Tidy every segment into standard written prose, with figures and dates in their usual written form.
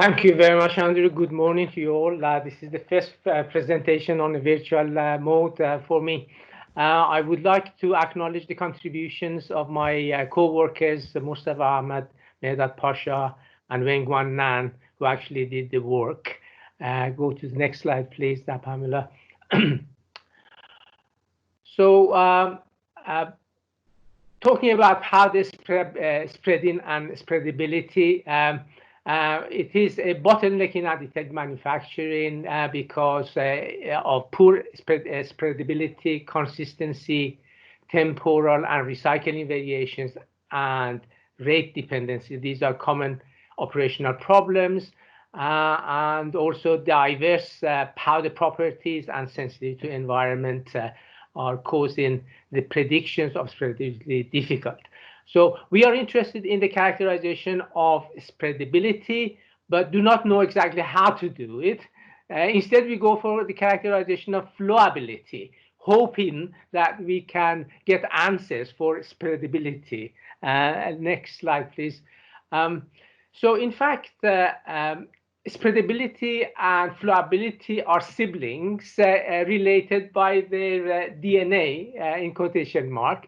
Thank you very much, Andrew. Good morning to you all. This is the first presentation on a virtual mode for me. I would like to acknowledge the contributions of my co-workers, Mustafa Ahmed, Mehdat Pasha, and Wengwan Nan, who actually did the work. Go to the next slide, please, Pamela. So, talking about how this spreading and spreadability, it is a bottleneck in additive manufacturing because of poor spreadability, consistency, temporal and recycling variations, and rate dependency. These are common operational problems, and also diverse powder properties and sensitivity to environment are causing the predictions of spreadability difficult. So we are interested in the characterization of spreadability, but do not know exactly how to do it. Instead, we go for the characterization of flowability, hoping that we can get answers for spreadability. Next slide, please. So in fact, spreadability and flowability are siblings related by their DNA, in quotation mark,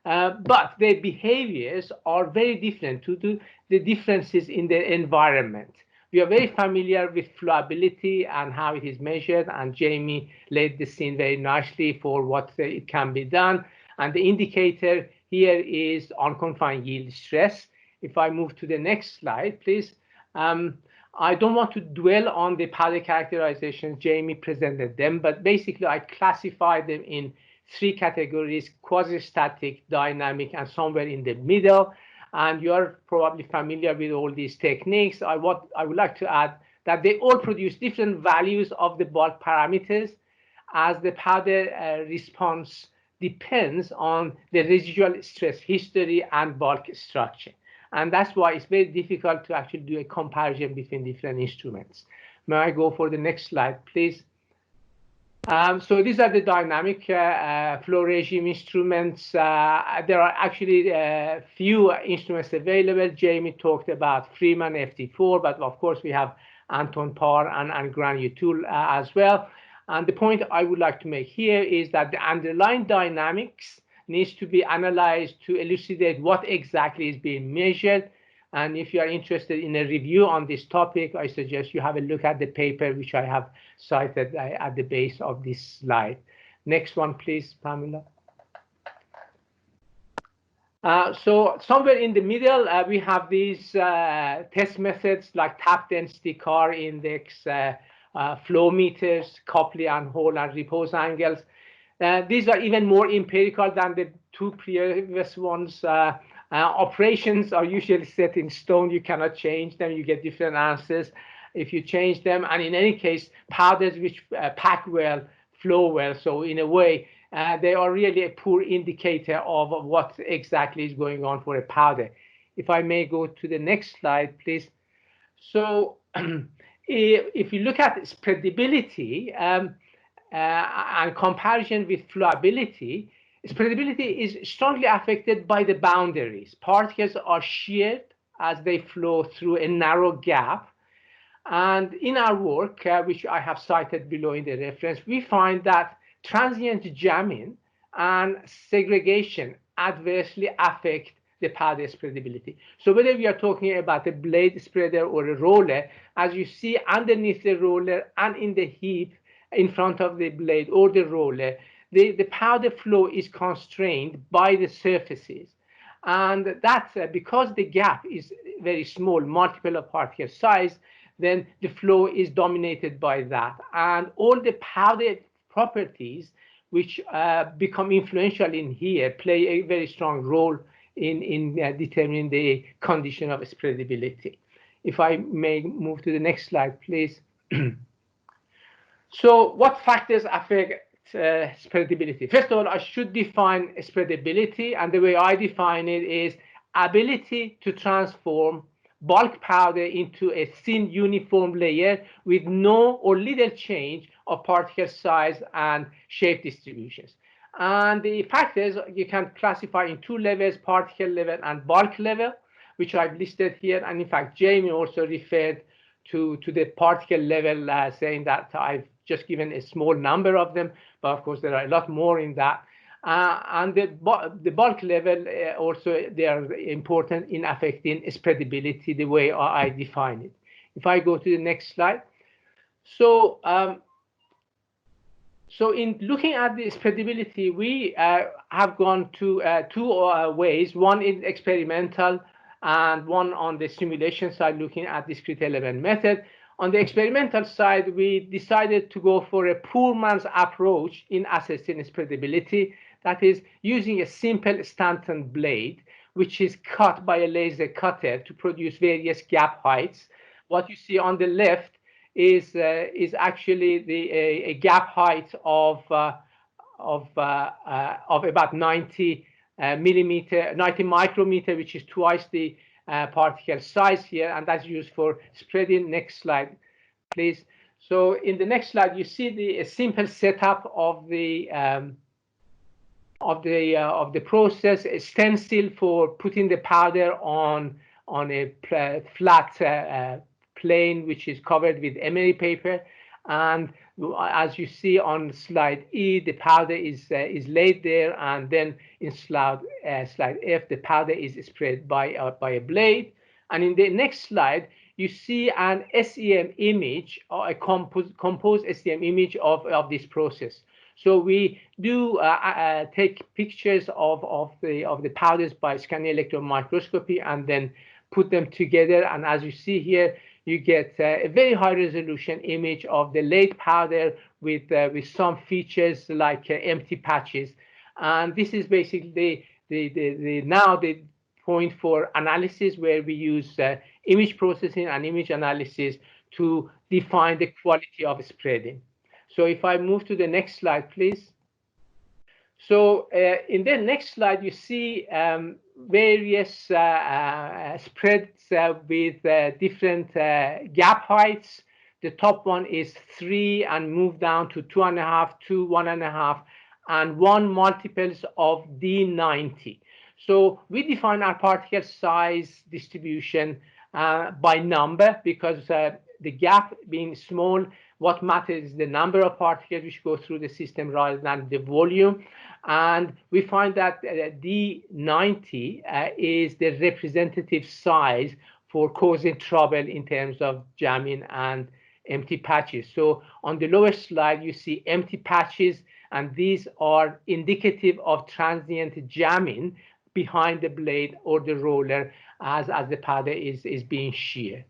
but their behaviors are very different due to the differences in their environment. We are very familiar with flowability and how it is measured, and Jamie laid the scene very nicely for what it can be done. And the indicator here is unconfined yield stress. If I move to the next slide, please. I don't want to dwell on the powder characterizations. Jamie presented them, but basically I classified them in three categories: quasi-static, dynamic, and somewhere in the middle. And you're probably familiar with all these techniques. I would like to add that they all produce different values of the bulk parameters, as the powder response depends on the residual stress history and bulk structure. And that's why it's very difficult to actually do a comparison between different instruments. May I go for the next slide, please? So these are the dynamic flow regime instruments. There are actually few instruments available. Jamie talked about Freeman FT4, but of course we have Anton Parr and Granutool as well. And the point I would like to make here is that the underlying dynamics needs to be analyzed to elucidate what exactly is being measured. And if you are interested in a review on this topic, I suggest you have a look at the paper which I have cited at the base of this slide. Next one, please, Pamela. So somewhere in the middle, we have these test methods like tap density, car index, flow meters, Copley and Hall, and repose angles. These are even more empirical than the two previous ones. Operations are usually set in stone. You cannot change them. You get different answers if you change them. And in any case, powders which pack well, flow well. So in a way, they are really a poor indicator of what exactly is going on for a powder. If I may go to the next slide, please. So if you look at spreadability and comparison with flowability, spreadability is strongly affected by the boundaries. Particles are sheared as they flow through a narrow gap. And in our work, which I have cited below in the reference, we find that transient jamming and segregation adversely affect the powder spreadability. So whether we are talking about a blade spreader or a roller, as you see underneath the roller and in the heap in front of the blade or the roller, the powder flow is constrained by the surfaces. And that's because the gap is very small, multiple of particle size, then the flow is dominated by that. And all the powder properties which become influential in here play a very strong role in determining the condition of spreadability. If I may move to the next slide, please. So what factors affect spreadability? First of all, I should define spreadability, and the way I define it is ability to transform bulk powder into a thin uniform layer with no or little change of particle size and shape distributions. And the factors you can classify in two levels: particle level and bulk level, which I've listed here. And in fact, Jamie also referred to the particle level, saying that I've just given a small number of them, but of course there are a lot more in that. And the bulk level also, they are important in affecting spreadability, the way I define it. If I go to the next slide. So so in looking at the spreadability, we have gone to two ways. One is experimental and one on the simulation side, looking at discrete element method. On the experimental side, we decided to go for a poor man's approach in assessing spreadability. That is, using a simple Stanton blade, which is cut by a laser cutter to produce various gap heights. What you see on the left is actually a gap height of about 90 micrometer, which is twice the particle size here, and that's used for spreading. Next slide, please. So in the next slide, you see the simple setup of the process: a stencil for putting the powder on a flat plane which is covered with emery paper, and as you see on slide E, the powder is laid there, and then in slide F, the powder is spread by a blade. And in the next slide, you see an SEM image, or a composed SEM image of this process. So we do take pictures of the powders by scanning electron microscopy and then put them together. And as you see here, you get a very high resolution image of the laid powder with some features like empty patches. And this is basically now the point for analysis, where we use image processing and image analysis to define the quality of spreading. So if I move to the next slide, please. So in the next slide, you see various spreads with different gap heights. The top one is 3 and move down to 2.5, 2, 1.5, and 1 multiples of D90. So we define our particle size distribution by number, because the gap being small, what matters is the number of particles which go through the system rather than the volume. And we find that D90 is the representative size for causing trouble in terms of jamming and empty patches. So on the lower slide, you see empty patches, and these are indicative of transient jamming behind the blade or the roller as the powder is being sheared.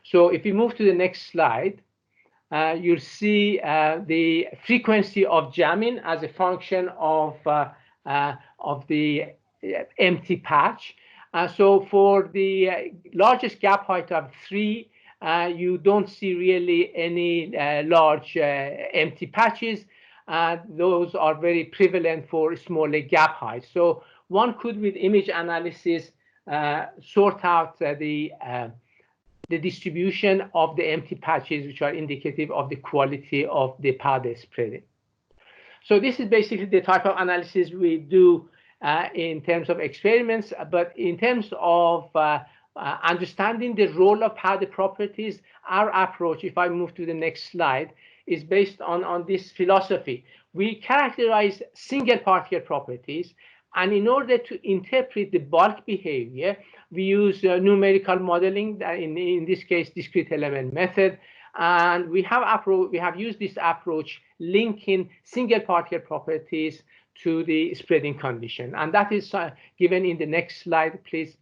So if you move to the next slide, you'll see the frequency of jamming as a function of the empty patch. So for the largest gap height of 3, you don't see really any large empty patches. Those are very prevalent for smaller gap heights. So one could, with image analysis, sort out the distribution of the empty patches, which are indicative of the quality of the powder spreading. So this is basically the type of analysis we do in terms of experiments. But in terms of understanding the role of powder properties, our approach, if I move to the next slide, is based on this philosophy. We characterize single particle properties, and in order to interpret the bulk behavior, we use numerical modeling, in this case, discrete element method. And we have used this approach linking single particle properties to the spreading condition. And that is given in the next slide, please,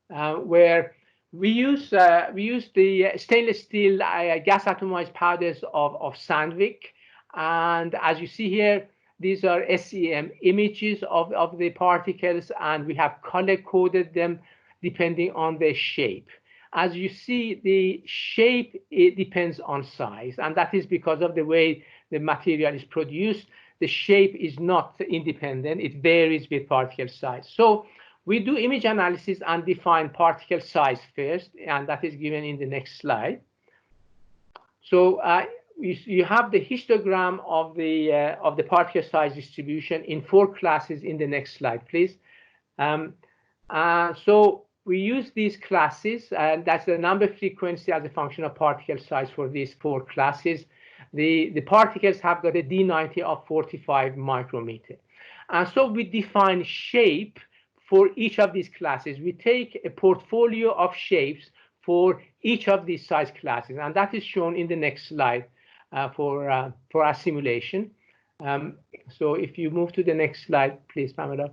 where we use the stainless steel gas atomized powders of Sandvik. And as you see here, these are SEM images of the particles, and we have color coded them depending on their shape. As you see, the shape, it depends on size, and that is because of the way the material is produced. The shape is not independent, it varies with particle size. So we do image analysis and define particle size first, and that is given in the next slide. So you have the histogram of the particle size distribution in 4 classes in the next slide, please. So we use these classes, and that's the number frequency as a function of particle size for these 4 classes. The particles have got a D90 of 45 micrometer. And so we define shape for each of these classes. We take a portfolio of shapes for each of these size classes, and that is shown in the next slide for our simulation. So if you move to the next slide, please, Pamela.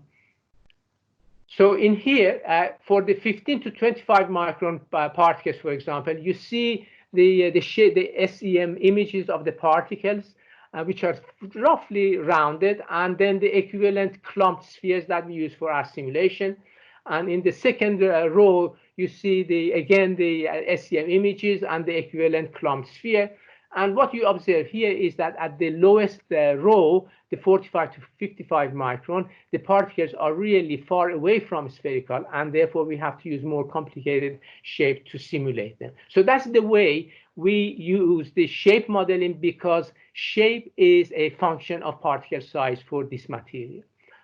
So in here, for the 15 to 25 micron particles, for example, you see the SEM images of the particles, which are roughly rounded, and then the equivalent clumped spheres that we use for our simulation. And in the second row, you see again the SEM images and the equivalent clumped sphere. And what you observe here is that at the lowest row, the 45 to 55 micron, the particles are really far away from spherical, and therefore we have to use more complicated shape to simulate them. So that's the way we use the shape modeling, because shape is a function of particle size for this material.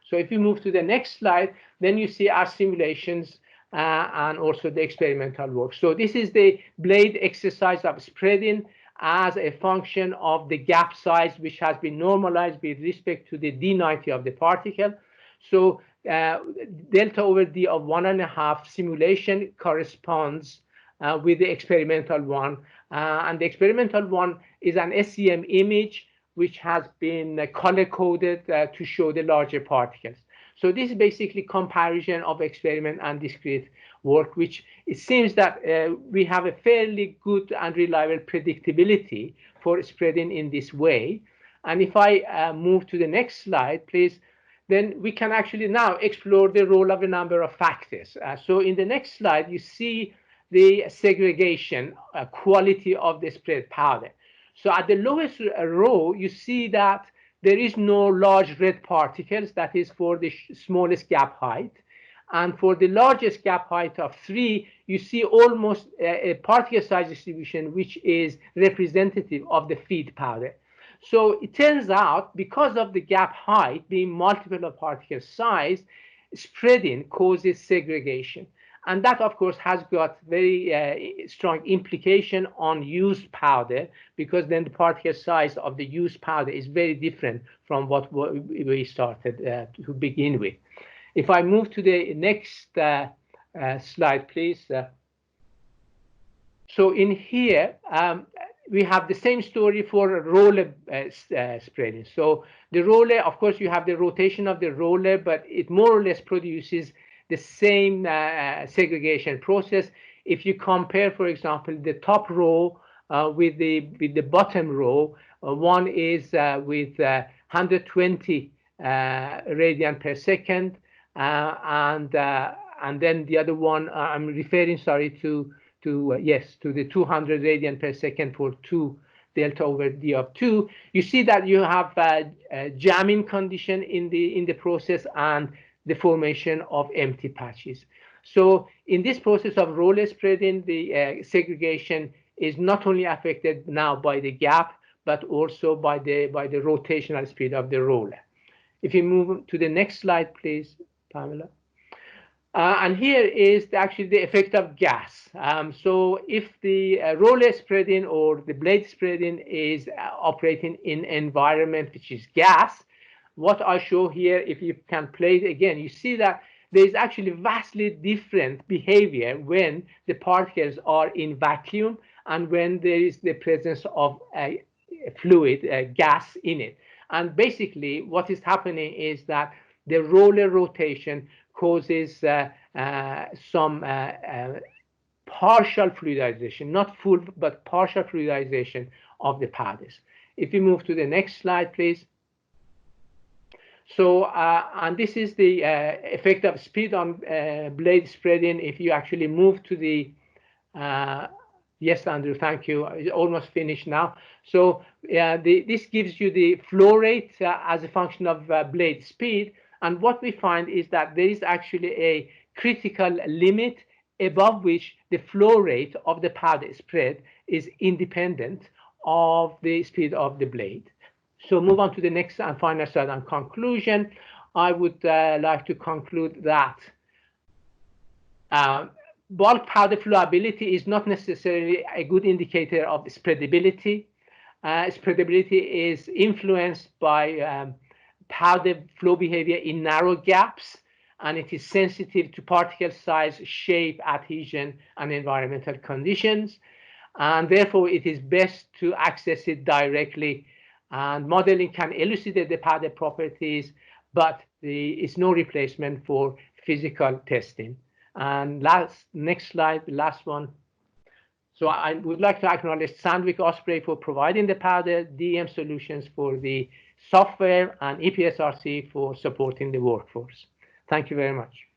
So if you move to the next slide, then you see our simulations and also the experimental work. So this is the blade exercise of spreading as a function of the gap size, which has been normalized with respect to the D90 of the particle. So delta over D of 1.5 simulation corresponds with the experimental one. And the experimental one is an SEM image which has been color-coded to show the larger particles. So this is basically comparison of experiment and discrete work, which it seems that we have a fairly good and reliable predictability for spreading in this way. And if I move to the next slide, please, then we can actually now explore the role of a number of factors. So in the next slide, you see the segregation quality of the spread powder. So at the lowest row, you see that there is no large red particles. That is for the smallest gap height. And for the largest gap height of 3, you see almost a particle size distribution which is representative of the feed powder. So it turns out, because of the gap height being multiple of particle size, spreading causes segregation. And that, of course, has got very strong implication on used powder, because then the particle size of the used powder is very different from what we started to begin with. If I move to the next slide, please. So in here, we have the same story for roller spreading. So the roller, of course, you have the rotation of the roller, but it more or less produces the same segregation process. If you compare, for example, the top row with the bottom row, one is with 120 radian per second, and then the other one, I'm referring, sorry, to the 200 radian per second for 2 delta over D of 2. You see that you have a jamming condition in the process and the formation of empty patches. So in this process of roller spreading, the segregation is not only affected now by the gap, but also by the rotational speed of the roller. If you move to the next slide, please, Pamela. And here is actually the effect of gas. So if the roller spreading or the blade spreading is operating in environment which is gas, what I show here, if you can play it again, you see that there is actually vastly different behavior when the particles are in vacuum and when there is the presence of a fluid, gas in it. And basically what is happening is that the roller rotation causes some partial fluidization, not full, but partial fluidization of the powders. If you move to the next slide, please. So, and this is the effect of speed on blade spreading. If you actually move to the, yes, Andrew, thank you. It's almost finished now. So this gives you the flow rate as a function of blade speed. And what we find is that there is actually a critical limit above which the flow rate of the powder spread is independent of the speed of the blade. So move on to the next and final slide on conclusion. I would like to conclude that bulk powder flowability is not necessarily a good indicator of spreadability. Spreadability is influenced by powder flow behavior in narrow gaps, and it is sensitive to particle size, shape, adhesion, and environmental conditions. And therefore, it is best to access it directly. And modeling can elucidate the powder properties, but it's no replacement for physical testing. And next slide, the last one. So I would like to acknowledge Sandvik Osprey for providing the powder, DM Solutions for the software, and EPSRC for supporting the workforce. Thank you very much.